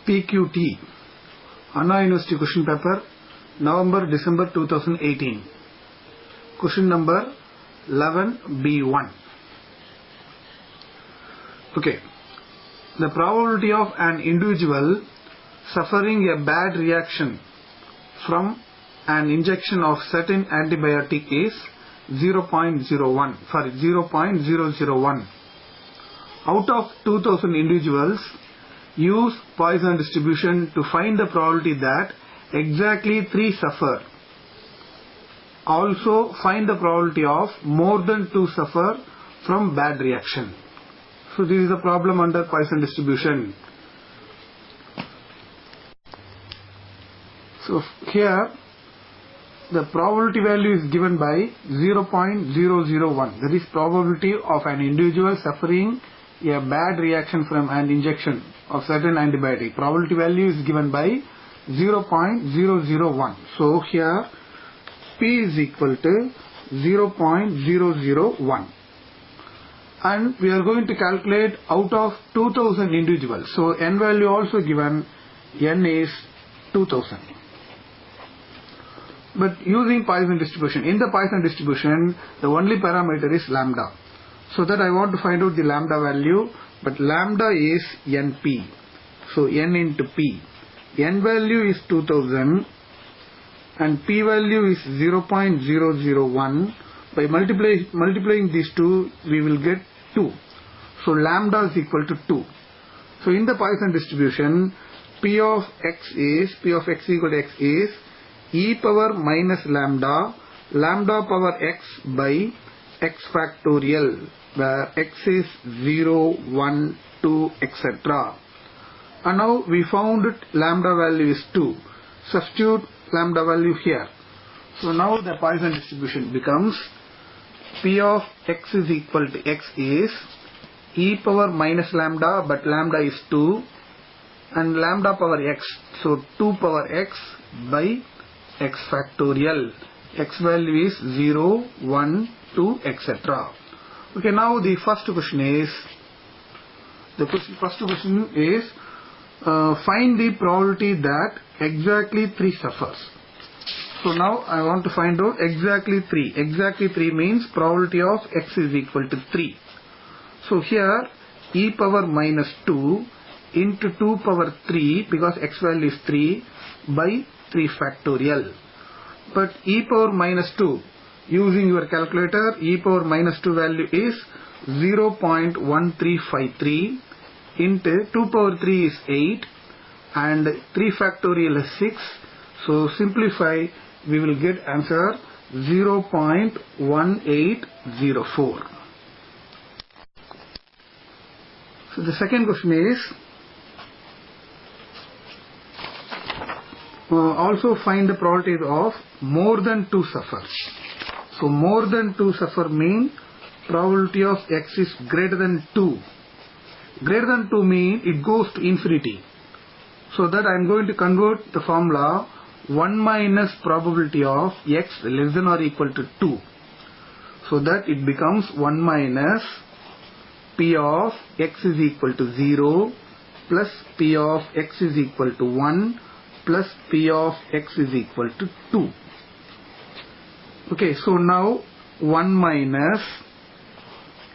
PQT, Anna University question paper, November-December 2018. Question number 11B1. Okay. The probability of an individual suffering a bad reaction from an injection of certain antibiotic is 0.001. Out of 2000 individuals, use Poisson distribution to find the probability that exactly 3 suffer. Also find the probability of more than 2 suffer from bad reaction. So this is the problem under Poisson distribution. So here the probability value is given by 0.001. That is probability of an individual suffering a bad reaction from an injection of certain antibiotic. Probability value is given by 0.001. So here P is equal to 0.001. And we are going to calculate out of 2000 individuals. So N value also given, N is 2000. But using Poisson distribution, in the Poisson distribution, the only parameter is lambda. So that I want to find out the lambda value, but lambda is NP. So N into P. N value is 2000 and P value is 0.001. By multiplying these two, we will get 2. So lambda is equal to 2. So in the Poisson distribution, P of x equal to x is e power minus lambda power x by x factorial, where x is 0, 1, 2, etc. And now we found lambda value is 2. Substitute lambda value here. So now the Poisson distribution becomes P of x is equal to x is e power minus lambda, but lambda is 2, and lambda power x, so 2 power x by x factorial. X value is 0, 1, 2, etc. Okay, now the first question is find the probability that exactly 3 suffers. So now I want to find out exactly 3. Exactly 3 means probability of x is equal to 3. So here e power minus 2 into 2 power 3, because x value is 3, by 3 factorial. But e power minus 2, using your calculator, e power minus 2 value is 0.1353 into 2 power 3 is 8 and 3 factorial is 6. So simplify, we will get answer 0.1804. So the second question is also find the probability of more than 2 suffers. So more than 2 suffer mean probability of x is greater than 2. Greater than 2 mean it goes to infinity. So that I am going to convert the formula 1 minus probability of x less than or equal to 2. So that it becomes 1 minus P of x is equal to 0 plus P of x is equal to 1 plus P of x is equal to 2. Okay, so now 1 minus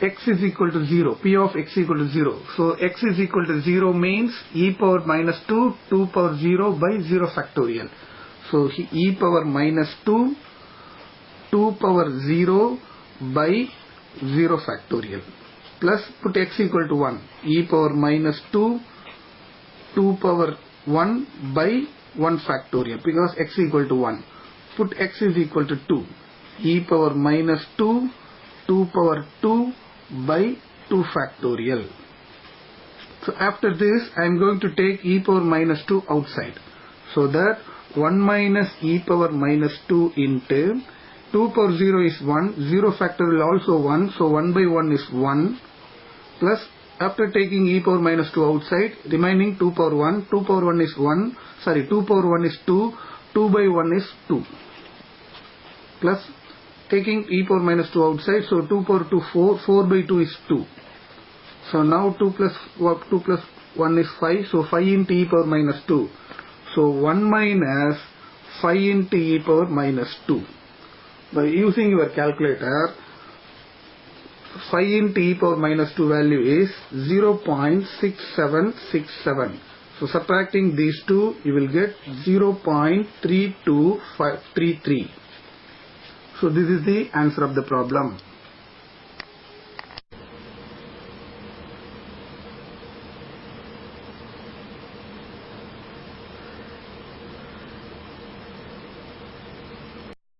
x is equal to 0. P of x equal to 0. So x is equal to 0 means e power minus 2, 2 power 0 by 0 factorial. So e power minus 2, 2 power 0 by 0 factorial. Plus put x equal to 1. E power minus 2, 2 power 1 by 1 factorial, because x equal to 1. Put x is equal to 2. E power minus 2, 2 power 2 by 2 factorial. So after this I am going to take e power minus 2 outside. So that 1 minus e power minus 2 into 2 power 0 is 1, 0 factorial also 1, so 1 by 1 is 1, plus after taking e power minus 2 outside, remaining 2 power 1, 2 power 1 is 1, 2 power 1 is 2, 2 by 1 is 2, plus taking e power minus 2 outside, so 2 power 2 4, 4 by 2 is 2. So now 2 plus 1 is 5, so 5 into e power minus 2. So 1 minus 5 into e power minus 2. By using your calculator, 5 into e power minus 2 value is 0.6767. So subtracting these two, you will get 0.3233. So this is the answer of the problem.